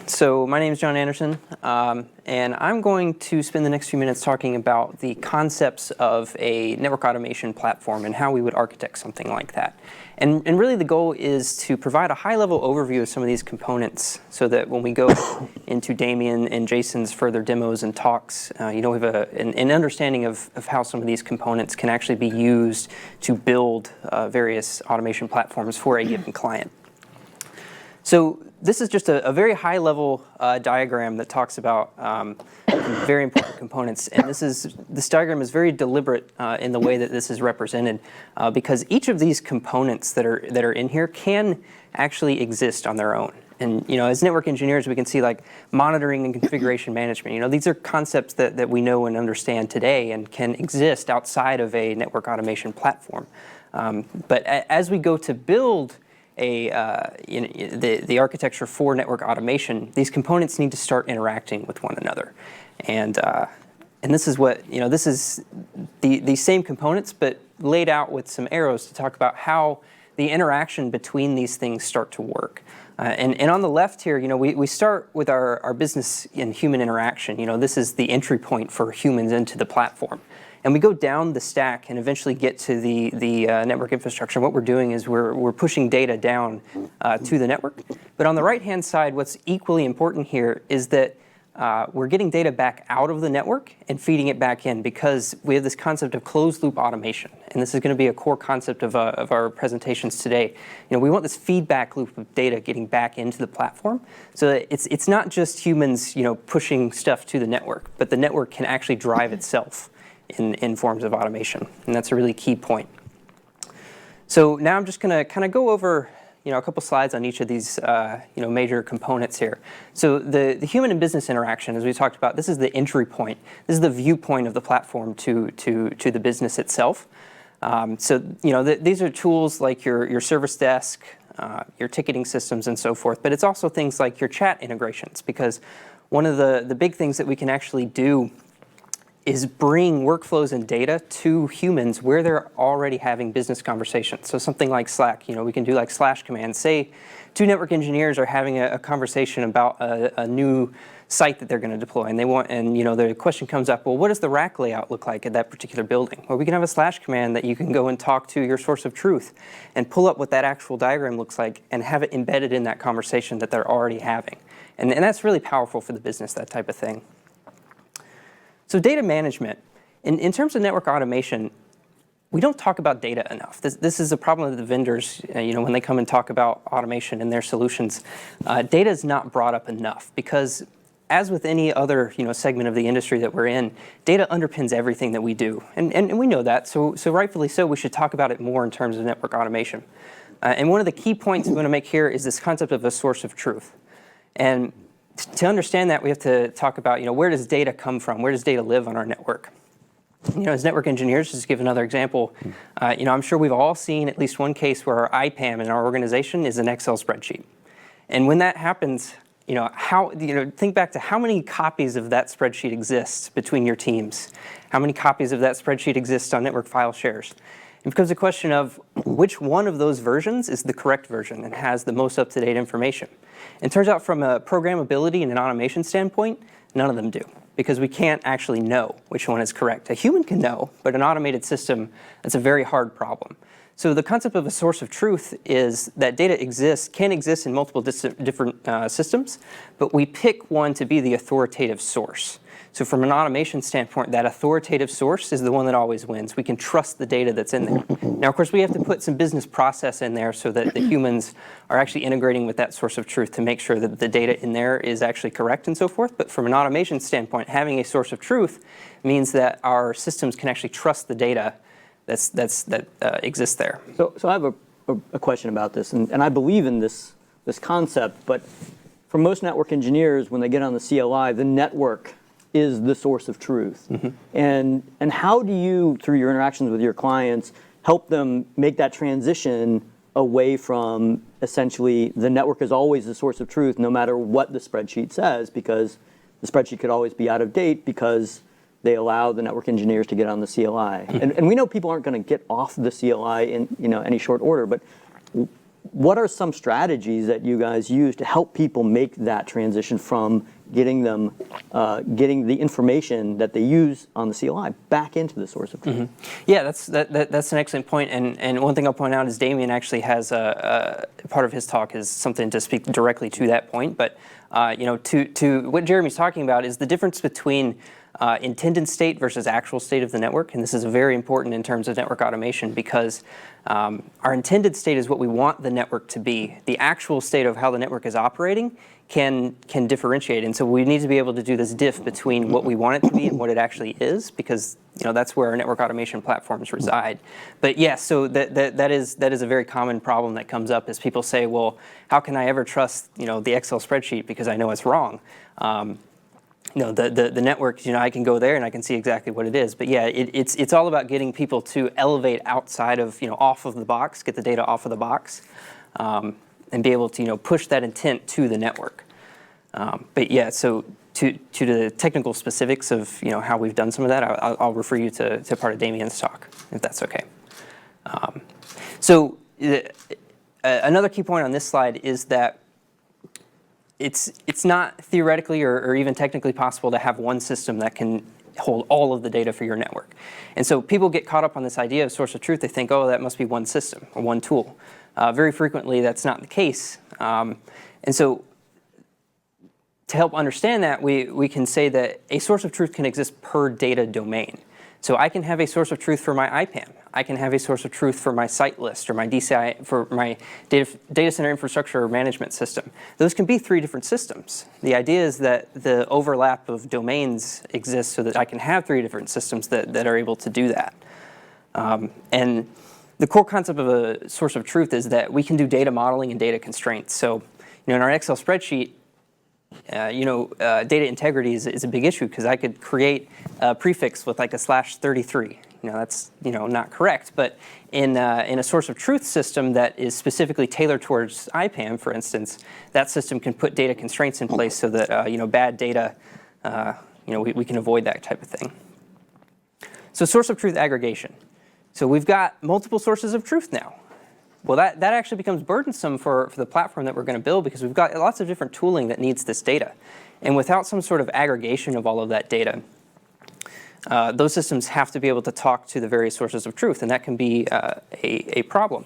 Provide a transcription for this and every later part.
So my name is John Anderson, and I'm going to spend the next few minutes talking about the concepts of a network automation platform and how we would architect something like that. And really the goal is to provide a high-level overview of some of these components so that when we go into Damien and Jason's further demos and talks, we have an understanding of how some of these components can actually be used to build various automation platforms for a given client. So this is just a very high-level diagram that talks about very important components, and this diagram is very deliberate in the way that this is represented, because each of these components that are in here can actually exist on their own. And as network engineers, we can see like monitoring and configuration management. These are concepts that we know and understand today and can exist outside of a network automation platform. But as we go to build the architecture for network automation, these components need to start interacting with one another, and this is what this is the same components, but laid out with some arrows to talk about how the interaction between these things start to work. And on the left here, we start with our business and human interaction. This is the entry point for humans into the platform. And we go down the stack and eventually get to the network infrastructure. And what we're doing is we're pushing data down to the network. But on the right-hand side, what's equally important here is that we're getting data back out of the network and feeding it back in, because we have this concept of closed-loop automation. And this is going to be a core concept of our presentations today. We want this feedback loop of data getting back into the platform, so that it's not just humans pushing stuff to the network, but the network can actually drive itself in forms of automation, and that's a really key point. So now I'm just going to kind of go over a couple slides on each of these major components here. So the human and business interaction, as we talked about, this is the entry point. This is the viewpoint of the platform to the business itself. These are tools like your service desk, your ticketing systems, and so forth. But it's also things like your chat integrations, because one of the big things that we can actually do is bring workflows and data to humans where they're already having business conversations. So something like Slack, we can do like slash commands. Say two network engineers are having a conversation about a new site that they're going to deploy, and the question comes up, well, what does the rack layout look like at that particular building? Well, we can have a slash command that you can go and talk to your source of truth and pull up what that actual diagram looks like and have it embedded in that conversation that they're already having. And that's really powerful for the business, that type of thing. So data management, in terms of network automation, we don't talk about data enough. This is a problem with the vendors, when they come and talk about automation and their solutions. Data is not brought up enough, because as with any other segment of the industry that we're in, data underpins everything that we do. And we know that, so rightfully so, we should talk about it more in terms of network automation. And one of the key points we want to make here is this concept of a source of truth. And to understand that, we have to talk about, where does data come from? Where does data live on our network? As network engineers, just to give another example, I'm sure we've all seen at least one case where our IPAM in our organization is an Excel spreadsheet. And when that happens, think back to how many copies of that spreadsheet exists between your teams. How many copies of that spreadsheet exist on network file shares? It becomes a question of which one of those versions is the correct version and has the most up-to-date information. And it turns out from a programmability and an automation standpoint, none of them do, because we can't actually know which one is correct. A human can know, but an automated system, that's a very hard problem. So the concept of a source of truth is that data can exist in multiple different systems, but we pick one to be the authoritative source. So from an automation standpoint, that authoritative source is the one that always wins. We can trust the data that's in there. Now, of course, we have to put some business process in there so that the humans are actually integrating with that source of truth to make sure that the data in there is actually correct and so forth. But from an automation standpoint, having a source of truth means that our systems can actually trust the data that exists there. So I have a question about this, and I believe in this concept, but for most network engineers, when they get on the CLI, the network is the source of truth. Mm-hmm. And how do you, through your interactions with your clients, help them make that transition away from essentially the network is always the source of truth no matter what the spreadsheet says, because the spreadsheet could always be out of date because they allow the network engineers to get on the CLI. Mm-hmm. And we know people aren't going to get off the CLI in any short order, but what are some strategies that you guys use to help people make that transition from getting the information that they use on the CLI back into the source of truth? Mm-hmm. Yeah, that's an excellent point. And one thing I'll point out is Damien actually has a part of his talk is something to speak directly to that point. But to what Jeremy's talking about is the difference between intended state versus actual state of the network. And this is very important in terms of network automation because our intended state is what we want the network to be. The actual state of how the network is operating can differentiate. And so we need to be able to do this diff between what we want it to be and what it actually is, because that's where our network automation platforms reside. But yes, so that is a very common problem that comes up is people say, well, how can I ever trust the Excel spreadsheet because I know it's wrong? The network, I can go there and I can see exactly what it is. But yeah, it's all about getting people to elevate outside of, off of the box, get the data off of the box, and be able to, push that intent to the network. But yeah, so to the technical specifics of, how we've done some of that, I'll refer you to part of Damien's talk, if that's okay. Another key point on this slide is that it's not theoretically or even technically possible to have one system that can hold all of the data for your network. And so people get caught up on this idea of source of truth. They think, oh, that must be one system or one tool. Very frequently, that's not the case. And so to help understand that, we can say that a source of truth can exist per data domain. So I can have a source of truth for my IPAM. I can have a source of truth for my site list or my DCI, for my data center infrastructure management system. Those can be 3 different systems. The idea is that the overlap of domains exists so that I can have 3 different systems that are able to do that. And the core concept of a source of truth is that we can do data modeling and data constraints. So in our Excel spreadsheet, data integrity is a big issue because I could create a prefix with like a /33. That's not correct. But in a source of truth system that is specifically tailored towards IPAM, for instance, that system can put data constraints in place so that bad data, we can avoid that type of thing. So source of truth aggregation. So we've got multiple sources of truth now. Well, that actually becomes burdensome for the platform that we're going to build because we've got lots of different tooling that needs this data. And without some sort of aggregation of all of that data, those systems have to be able to talk to the various sources of truth, and that can be a problem.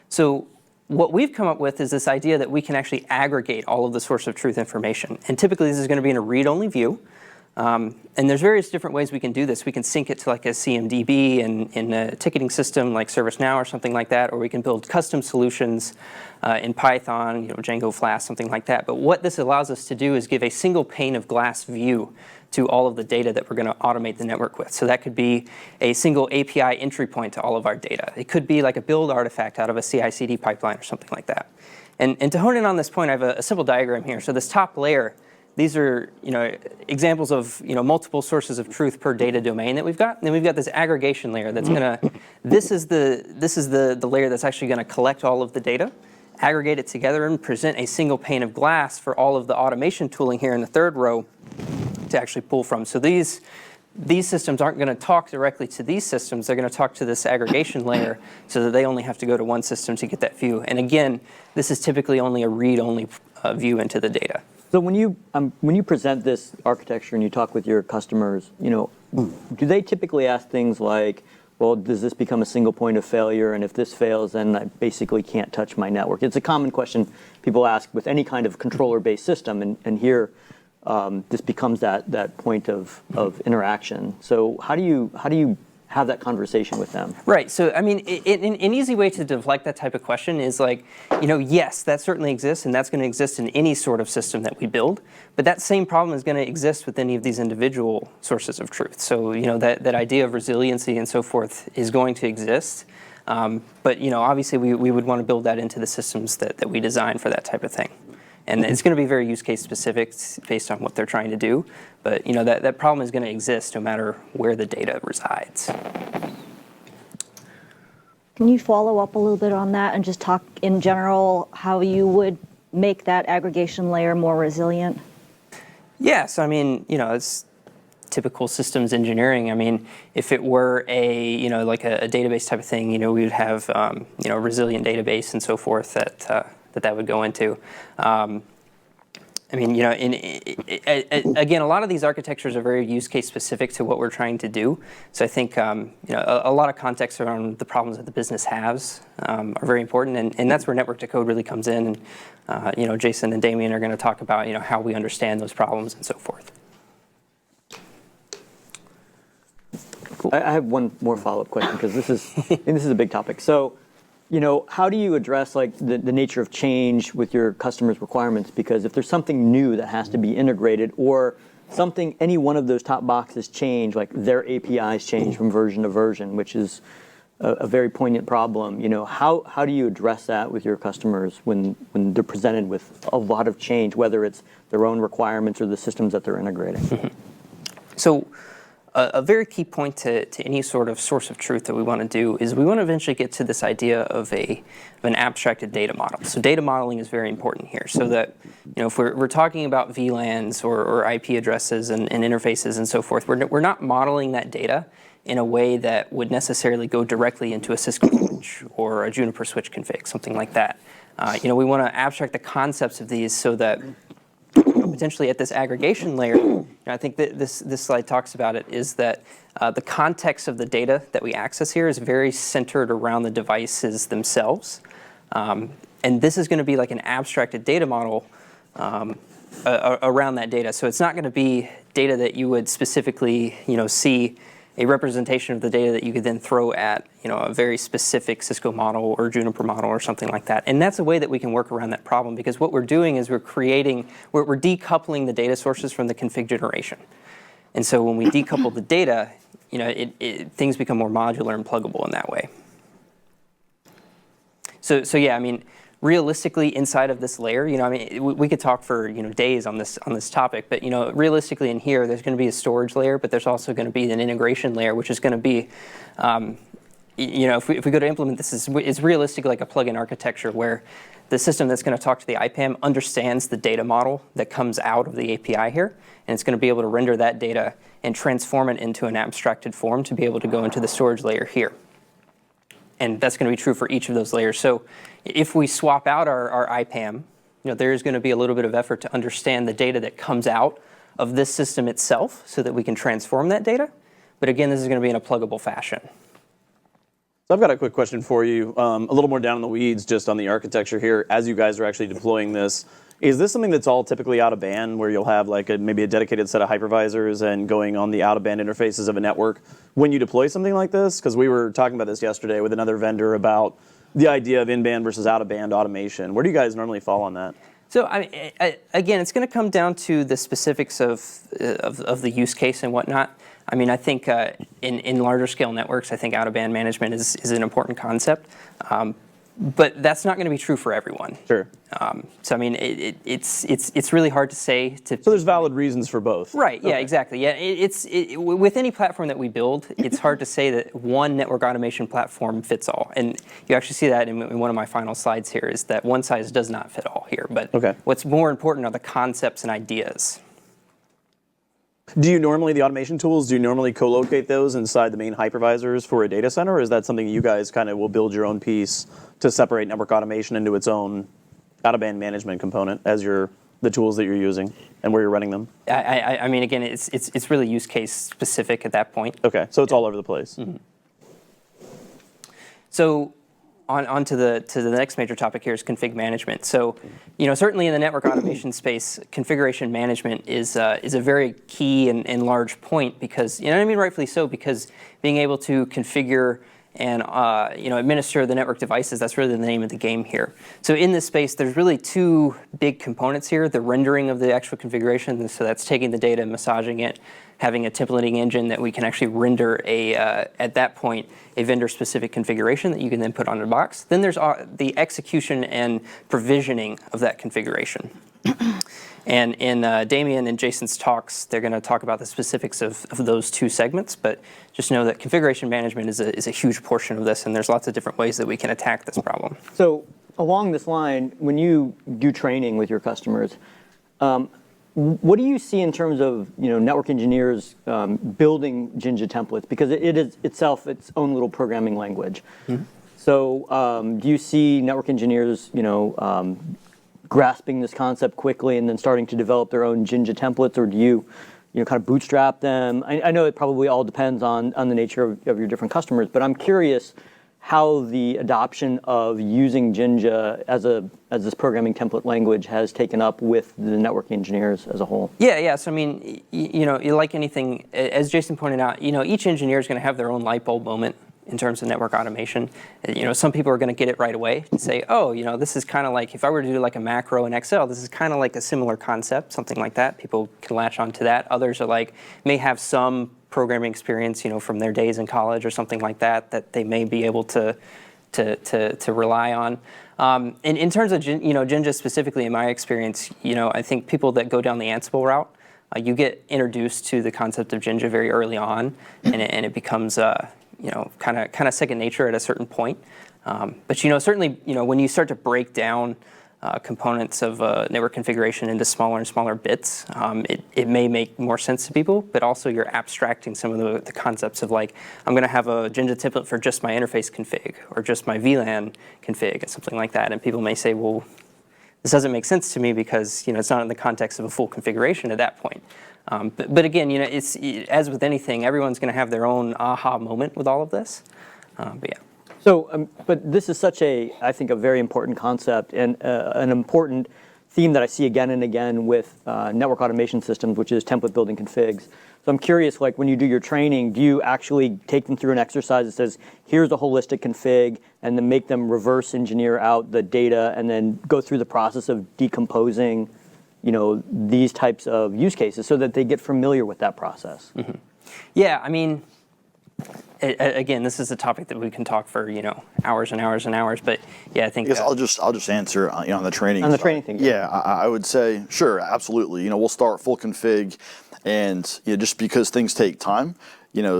So what we've come up with is this idea that we can actually aggregate all of the source of truth information. And typically this is going to be in a read-only view. And there's various different ways we can do this. We can sync it to like a CMDB in a ticketing system like ServiceNow or something like that, or we can build custom solutions in Python, Django Flask, something like that. But what this allows us to do is give a single pane of glass view to all of the data that we're going to automate the network with. So that could be a single API entry point to all of our data. It could be like a build artifact out of a CI/CD pipeline or something like that. And to hone in on this point, I have a simple diagram here. So this top layer, these are examples of multiple sources of truth per data domain that we've got. And then we've got this aggregation layer that's gonna. This is the layer that's actually going to collect all of the data, aggregate it together, and present a single pane of glass for all of the automation tooling here in the third row to actually pull from. So these systems aren't going to talk directly to these systems. They're going to talk to this aggregation layer so that they only have to go to one system to get that view. And again, this is typically only a read-only view into the data. So when you present this architecture and you talk with your customers, do they typically ask things like, well, does this become a single point of failure? And if this fails, then I basically can't touch my network. It's a common question people ask with any kind of controller-based system. And here, this becomes that point of interaction. So how do you have that conversation with them? Right. So, I mean, an easy way to deflect that type of question is like, yes, that certainly exists, and that's going to exist in any sort of system that we build. But that same problem is going to exist with any of these individual sources of truth. So, that idea of resiliency and so forth is going to exist. But, obviously, we would want to build that into the systems that we design for that type of thing. And it's going to be very use case specific based on what they're trying to do. But that problem is going to exist no matter where the data resides. Can you follow up a little bit on that and just talk in general how you would make that aggregation layer more resilient? Yes, I mean, it's typical systems engineering. I mean, if it were like a database type of thing, we would have, a resilient database and so forth that would go into. I mean, again, a lot of these architectures are very use case specific to what we're trying to do. So I think, a lot of context around the problems that the business has are very important, and that's where network to code really comes in. And, Jason and Damien are going to talk about, how we understand those problems and so forth. Cool. I have one more follow-up question because this is a big topic. So, how do you address like the nature of change with your customers' requirements? Because if there's something new that has to be integrated, or something, any one of those top boxes change, like their APIs change from version to version, which is a very poignant problem. How do you address that with your customers when they're presented with a lot of change, whether it's their own requirements or the systems that they're integrating? Mm-hmm. So, a very key point to any sort of source of truth that we want to do is we want to eventually get to this idea of an abstracted data model. So data modeling is very important here, so that if we're talking about VLANs or IP addresses and interfaces and so forth, we're not modeling that data in a way that would necessarily go directly into a Cisco switch or a Juniper switch config, something like that. We want to abstract the concepts of these so that potentially at this aggregation layer, I think that this slide talks about it, is that the context of the data that we access here is very centered around the devices themselves. And this is going to be like an abstracted data model around that data. So it's not going to be data that you would specifically, see a representation of the data that you could then throw at, a very specific Cisco model or Juniper model or something like that. And that's a way that we can work around that problem, because what we're doing is we're decoupling the data sources from the config generation. And so when we decouple the data, things become more modular and pluggable in that way. So yeah, I mean, realistically, inside of this layer, we could talk for days on this topic, but realistically in here, there's going to be a storage layer, but there's also going to be an integration layer, which is going to be, if we go to implement this, it's realistically like a plug-in architecture where the system that's going to talk to the IPAM understands the data model that comes out of the API here, and it's going to be able to render that data and transform it into an abstracted form to be able to go into the storage layer here. And that's going to be true for each of those layers. So if we swap out our IPAM, there's going to be a little bit of effort to understand the data that comes out of this system itself so that we can transform that data. But again, this is going to be in a pluggable fashion. So I've got a quick question for you, a little more down in the weeds just on the architecture here as you guys are actually deploying this. Is this something that's all typically out of band, where you'll have like maybe a dedicated set of hypervisors and going on the out of band interfaces of a network when you deploy something like this? Because we were talking about this yesterday with another vendor about the idea of in-band versus out of band automation. Where do you guys normally fall on that? So again, it's going to come down to the specifics of the use case and whatnot. I mean, I think in larger scale networks, I think out of band management is an important concept. But that's not going to be true for everyone. Sure. So I mean, it's really hard to say. So there's valid reasons for both. Right. Yeah. Okay. Exactly. Yeah. With any platform that we build, it's hard to say that one network automation platform fits all. And you actually see that in one of my final slides here, is that one size does not fit all here. But what's more important are the concepts and ideas. Do you normally, the automation tools, do you normally co-locate those inside the main hypervisors for a data center, or is that something you guys kind of will build your own piece to separate network automation into its own out-of-band management component as the tools that you're using and where you're running them? I mean, again, it's really use case specific at that point. Okay, so it's all over the place. Mm-hmm. So on to the next major topic here is config management. So, certainly in the network automation space, configuration management is a very key and large point, because, rightfully so, because being able to configure and administer the network devices, that's really the name of the game here. So in this space, there's really two big components here: the rendering of the actual configuration, so that's taking the data and massaging it, having a templating engine that we can actually render at that point, a vendor-specific configuration that you can then put on the box. Then there's the execution and provisioning of that configuration. And in Damien and Jason's talks, they're going to talk about the specifics of those two segments, but just know that configuration management is a huge portion of this, and there's lots of different ways that we can attack this problem. So along this line, when you do training with your customers, what do you see in terms of network engineers building Jinja templates, because it is itself its own little programming language? Mm-hmm. So do you see network engineers grasping this concept quickly and then starting to develop their own Jinja templates, or do you kind of bootstrap them? I know it probably all depends on the nature of your different customers, but I'm curious how the adoption of using Jinja as this programming template language has taken up with the network engineers as a whole. Yeah. So I mean, like anything, as Jason pointed out, each engineer is going to have their own light bulb moment in terms of network automation. Some people are going to get it right away and say, oh, this is kind of like, if I were to do like a macro in Excel, this is kind of like a similar concept, something like that. People can latch onto that. Others are may have some programming experience, from their days in college or something like that they may be able to rely on. And in terms of Jinja specifically, in my experience, I think people that go down the Ansible route, you get introduced to the concept of Jinja very early on, and it becomes kind of second nature at a certain point. But certainly, when you start to break down components of network configuration into smaller and smaller bits, it may make more sense to people, but also you're abstracting some of the concepts of I'm going to have a Jinja template for just my interface config or just my VLAN config and something like that. And people may say, well, this doesn't make sense to me because it's not in the context of a full configuration at that point. But again, it's as with anything, everyone's going to have their own aha moment with all of this. But yeah. So, but this is such I think, a very important concept and an important theme that I see again and again with network automation systems, which is template building configs. So I'm curious, when you do your training, do you actually take them through an exercise that says, here's a holistic config, and then make them reverse engineer out the data and then go through the process of decomposing, these types of use cases so that they get familiar with that process? Mm-hmm. Yeah, I mean, again, this is a topic that we can talk for hours and hours and hours. But yeah, I think I'll just answer on the training. On the training thing. Yeah, I would say sure, absolutely. We'll start full config, and just because things take time.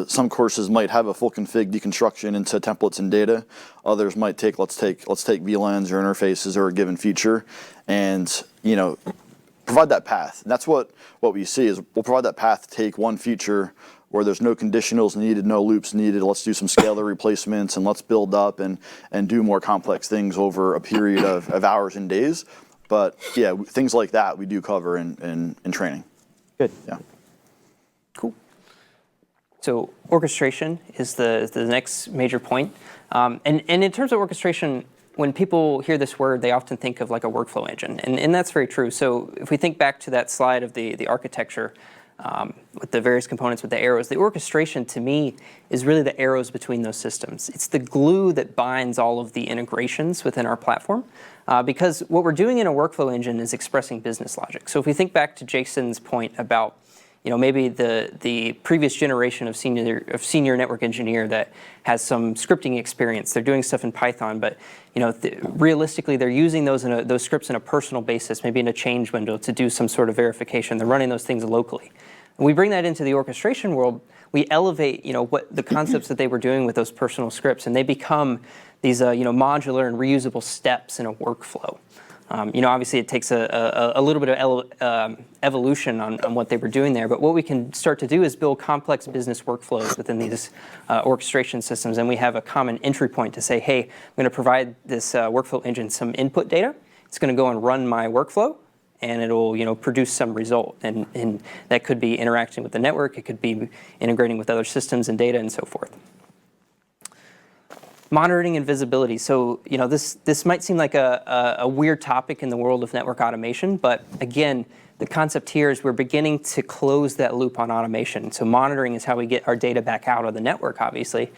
Some courses might have a full config deconstruction into templates and data. Others might take let's take VLANs or interfaces or a given feature, and provide that path. And that's what we see is we'll provide that path to take one feature where there's no conditionals needed, no loops needed. Let's do some scalar replacements and let's build up and do more complex things over a period of hours and days. But yeah, things like that we do cover in training. Good. Yeah. Cool. So orchestration is the next major point. And in terms of orchestration, when people hear this word, they often think of like a workflow engine. And that's very true. So if we think back to that slide of the architecture, with the various components with the arrows, the orchestration to me is really the arrows between those systems. It's the glue that binds all of the integrations within our platform, because what we're doing in a workflow engine is expressing business logic. So if we think back to Jason's point about maybe the previous generation of senior network engineer that has some scripting experience, they're doing stuff in Python, but realistically they're using those scripts in a personal basis, maybe in a change window to do some sort of verification. They're running those things locally. When we bring that into the orchestration world, we elevate what the concepts that they were doing with those personal scripts, and they become these modular and reusable steps in a workflow. Obviously it takes a little bit of evolution on what they were doing there, but what we can start to do is build complex business workflows within these orchestration systems, and we have a common entry point to say, hey, I'm going to provide this workflow engine some input data. It's going to go and run my workflow, and it'll produce some result, and that could be interacting with the network, it could be integrating with other systems and data and so forth. Monitoring and visibility. So, this might seem like a weird topic in the world of network automation, but again, the concept here is we're beginning to close that loop on automation. So monitoring is how we get our data back out of the network, obviously.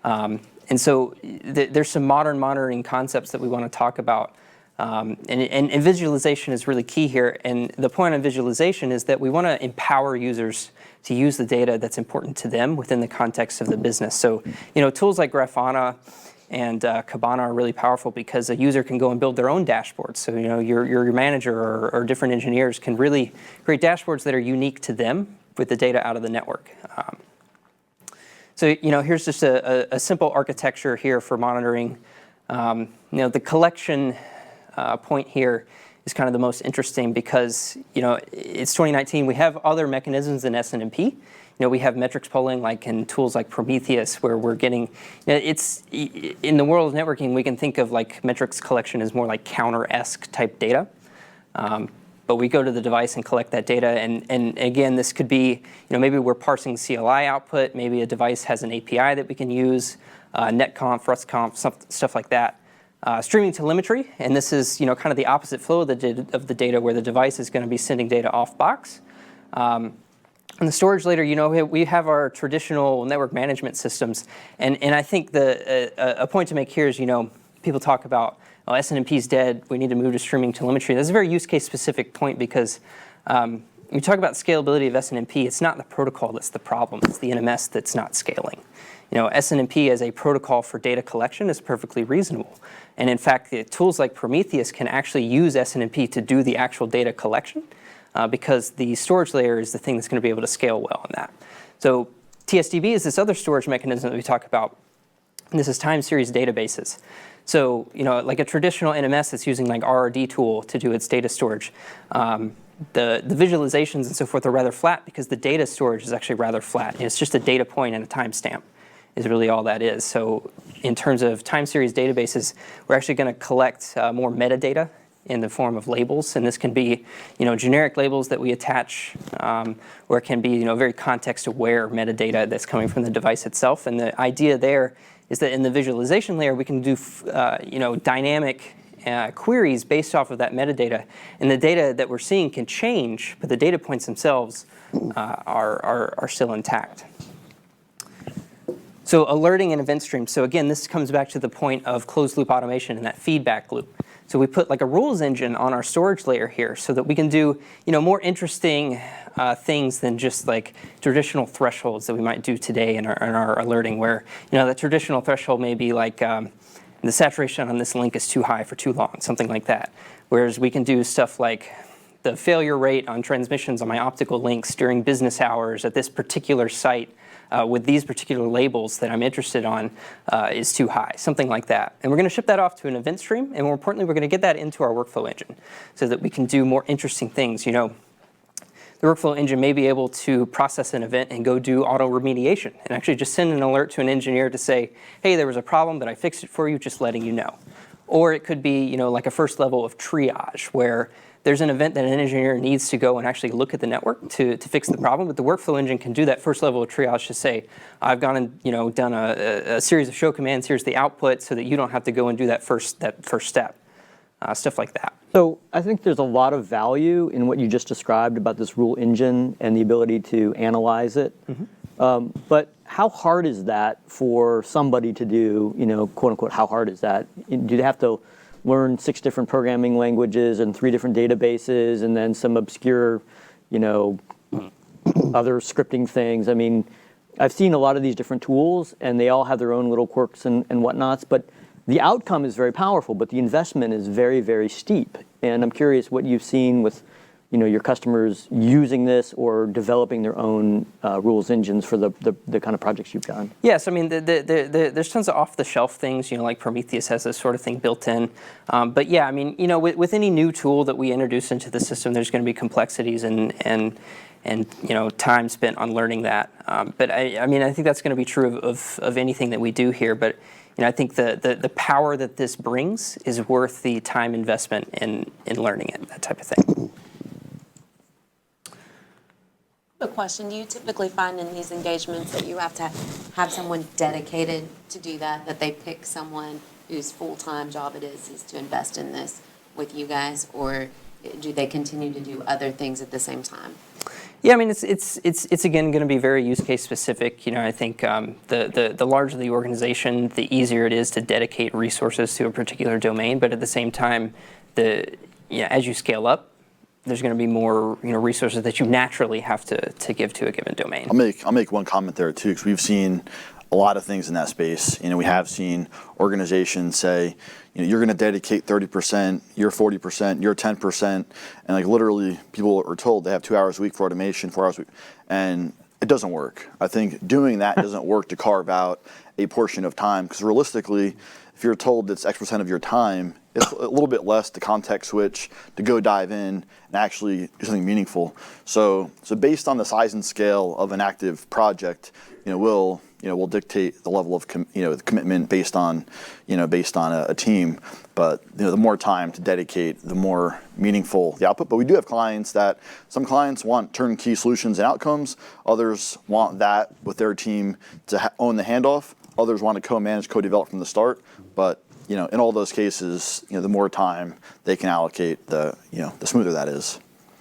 And so there's some modern monitoring concepts that we want to talk about. And visualization is really key here. And the point of visualization is that we want to empower users to use the data that's important to them within the context of the business. So, tools like Grafana and Kibana are really powerful because a user can go and build their own dashboards. So, your manager or different engineers can really create dashboards that are unique to them with the data out of the network. So, here's just a simple architecture here for monitoring. The collection point here is kind of the most interesting because, it's 2019. We have other mechanisms in SNMP. We have metrics polling like in tools like Prometheus where we're getting, it's in the world of networking, we can think of like metrics collection as more like counter-esque type data. But we go to the device and collect that data. And again, this could be, maybe we're parsing CLI output. Maybe a device has an API that we can use, netconf, rustconf, stuff like that. Streaming telemetry, and this is, kind of the opposite flow of the data where the device is going to be sending data off box. And the storage layer, we have our traditional network management systems. And I think a point to make here is, people talk about, SNMP is dead, we need to move to streaming telemetry. That's a very use case specific point because when you talk about scalability of SNMP, it's not the protocol that's the problem, it's the NMS that's not scaling. SNMP as a protocol for data collection is perfectly reasonable. And in fact, the tools like Prometheus can actually use SNMP to do the actual data collection because the storage layer is the thing that's going to be able to scale well on that. So TSDB is this other storage mechanism that we talk about. And this is time series databases. So, like a traditional NMS that's using like RRD tool to do its data storage. The visualizations and so forth are rather flat because the data storage is actually rather flat. And it's just a data point and a timestamp is really all that is. So in terms of time series databases, we're actually going to collect more metadata in the form of labels. And this can be, generic labels that we attach, or it can be, very context-aware metadata that's coming from the device itself. And the idea there is that in the visualization layer, we can do, dynamic queries based off of that metadata. And the data that we're seeing can change, but the data points themselves are still intact. So alerting and event streams. So again, this comes back to the point of closed loop automation and that feedback loop. So we put like a rules engine on our storage layer here so that we can do, more interesting things than just like traditional thresholds that we might do today in our alerting where, the traditional threshold may be like the saturation on this link is too high for too long, something like that. Whereas we can do stuff like the failure rate on transmissions on my optical links during business hours at this particular site with these particular labels that I'm interested on is too high, something like that. And we're going to ship that off to an event stream, and more importantly, we're going to get that into our workflow engine so that we can do more interesting things. The workflow engine may be able to process an event and go do auto remediation and actually just send an alert to an engineer to say, hey, there was a problem, but I fixed it for you, just letting you know. Or it could be, like a first level of triage where there's an event that an engineer needs to go and actually look at the network to fix the problem, but the workflow engine can do that first level of triage to say, I've gone and done a series of show commands, here's the output, so that you don't have to go and do that first step, stuff like that. So I think there's a lot of value in what you just described about this rule engine and the ability to analyze it. Mm-hmm. But how hard is that for somebody to do, quote unquote, how hard is that? Do they have to learn 6 different programming languages and 3 different databases and then some obscure, other scripting things? I mean, I've seen a lot of these different tools and they all have their own little quirks and whatnots, but the outcome is very powerful, but the investment is very, very steep. And I'm curious what you've seen with, your customers using this or developing their own rules engines for the kind of projects you've done. Yes, I mean, there's tons of off-the-shelf things, like Prometheus has this sort of thing built in. But yeah, I mean, with any new tool that we introduce into the system, there's going to be complexities and time spent on learning that. But I mean, I think that's going to be true of anything that we do here. But I think the power that this brings is worth the time investment in learning it, that type of thing. A question, do you typically find in these engagements that you have to have someone dedicated to do that they pick someone whose full-time job it is to invest in this with you guys, or do they continue to do other things at the same time? Yeah, I mean, it's again going to be very use case specific. I think the larger the organization, the easier it is to dedicate resources to a particular domain. But at the same time, as you scale up, there's going to be more resources that you naturally have to give to a given domain. I'll make one comment there too, because we've seen a lot of things in that space. We have seen organizations say, you're going to dedicate 30%, you're 40%, you're 10%, and like literally people are told they have 2 hours a week for automation, 4 hours a week, and it doesn't work. I think doing that doesn't work to carve out a portion of time, because realistically, if you're told it's X% of your time it's a little bit less to context switch, to go dive in and actually do something meaningful. So based on the size and scale of an active project, we'll dictate the level of the commitment based on a team. But the more time to dedicate, the more meaningful the output. But we do have clients some clients want turnkey solutions and outcomes. Others want that with their team to own the handoff. Others want to co-manage, co-develop from the start. But in all those cases, the more time they can allocate, the smoother that is.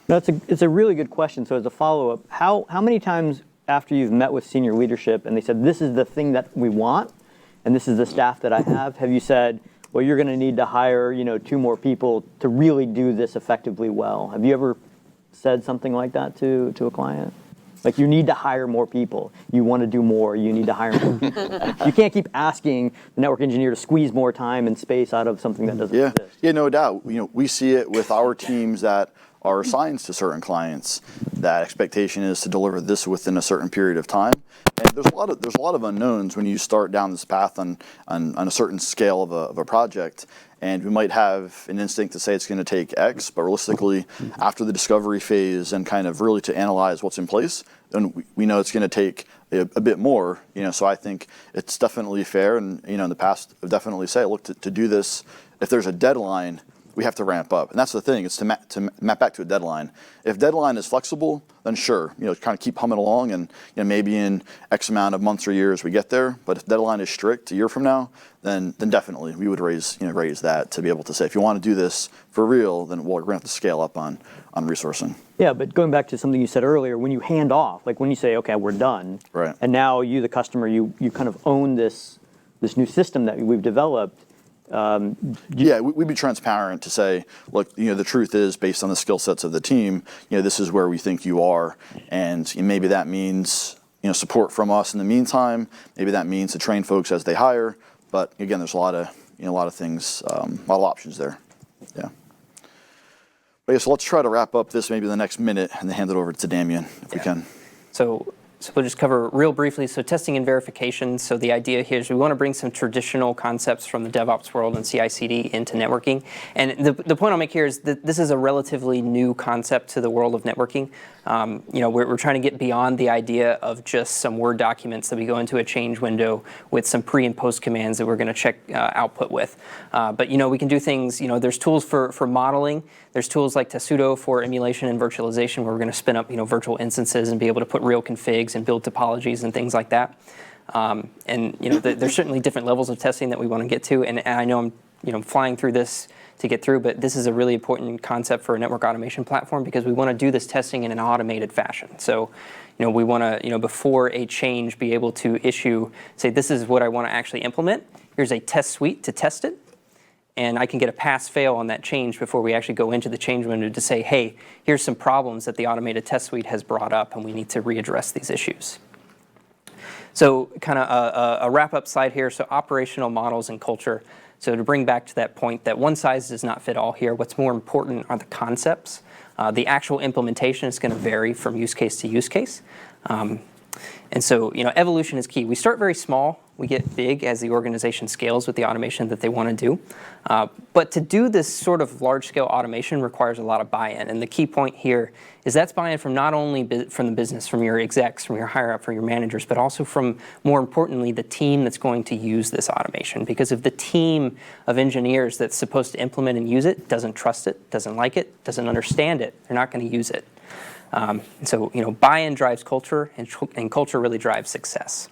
It's a really good question. So as a follow-up, how many times after you've met with senior leadership and they said, this is the thing that we want, and this is the staff that I have you said, well, you're going to need to hire 2 more people to really do this effectively well? Have you ever said something like that to a client? Like, you need to hire more people. You want to do more. You need to hire more people. You can't keep asking the network engineer to squeeze more time and space out of something that doesn't exist. Yeah, no doubt. We see it with our teams that are assigned to certain clients. That expectation is to deliver this within a certain period of time. And there's a lot of unknowns when you start down this path on a certain scale of a project. And we might have an instinct to say it's going to take X, but realistically, after the discovery phase and kind of really to analyze what's in place, then we know it's going to take a bit more. So I think it's definitely fair. And in the past, I've definitely say, look, to do this, if there's a deadline, we have to ramp up. And that's the thing, it's to map back to a deadline. If deadline is flexible, then sure, kind of keep humming along, and maybe in X amount of months or years we get there. But if deadline is strict a year from now, then definitely we would raise that to be able to say, if you want to do this for real, then we're going to have to scale up on resourcing. Yeah, but going back to something you said earlier, when you hand off, like when you say, okay, we're done, right, and now you, the customer, you kind of own this new system that we've developed. We'd be transparent to say, look, the truth is, based on the skill sets of the team, this is where we think you are, and maybe that means support from us in the meantime. Maybe that means to train folks as they hire. But again, there's a lot of things, a lot of options there. Yeah. But so let's try to wrap up this maybe in the next minute and then hand it over to Damien if we can. So we'll just cover real briefly. So testing and verification. So the idea here is we want to bring some traditional concepts from the DevOps world and CI/CD into networking. And the point I'll make here is that this is a relatively new concept to the world of networking. We're trying to get beyond the idea of just some Word documents that we go into a change window with some pre and post commands that we're going to check output with. But we can do things. There's tools for modeling. There's tools like Tesudo for emulation and virtualization, where we're going to spin up virtual instances and be able to put real configs and build topologies and things like that. There's certainly different levels of testing that we want to get to. And I know I'm flying through this to get through, but this is a really important concept for a network automation platform, because we want to do this testing in an automated fashion. So, we want to, before a change, be able to say, this is what I want to actually implement. Here's a test suite to test it. And I can get a pass-fail on that change before we actually go into the change window to say, hey, here's some problems that the automated test suite has brought up, and we need to readdress these issues. So kind of a wrap-up slide here. So operational models and culture. So to bring back to that point that one size does not fit all here, what's more important are the concepts. The actual implementation is going to vary from use case to use case. And so, evolution is key. We start very small. We get big as the organization scales with the automation that they want to do. But to do this sort of large-scale automation requires a lot of buy-in. And the key point here is that's buy-in from not only from the business, from your execs, from your higher-up, from your managers, but also from, more importantly, the team that's going to use this automation. Because if the team of engineers that's supposed to implement and use it doesn't trust it, doesn't like it, doesn't understand it, they're not going to use it. So buy-in drives culture, and culture really drives success.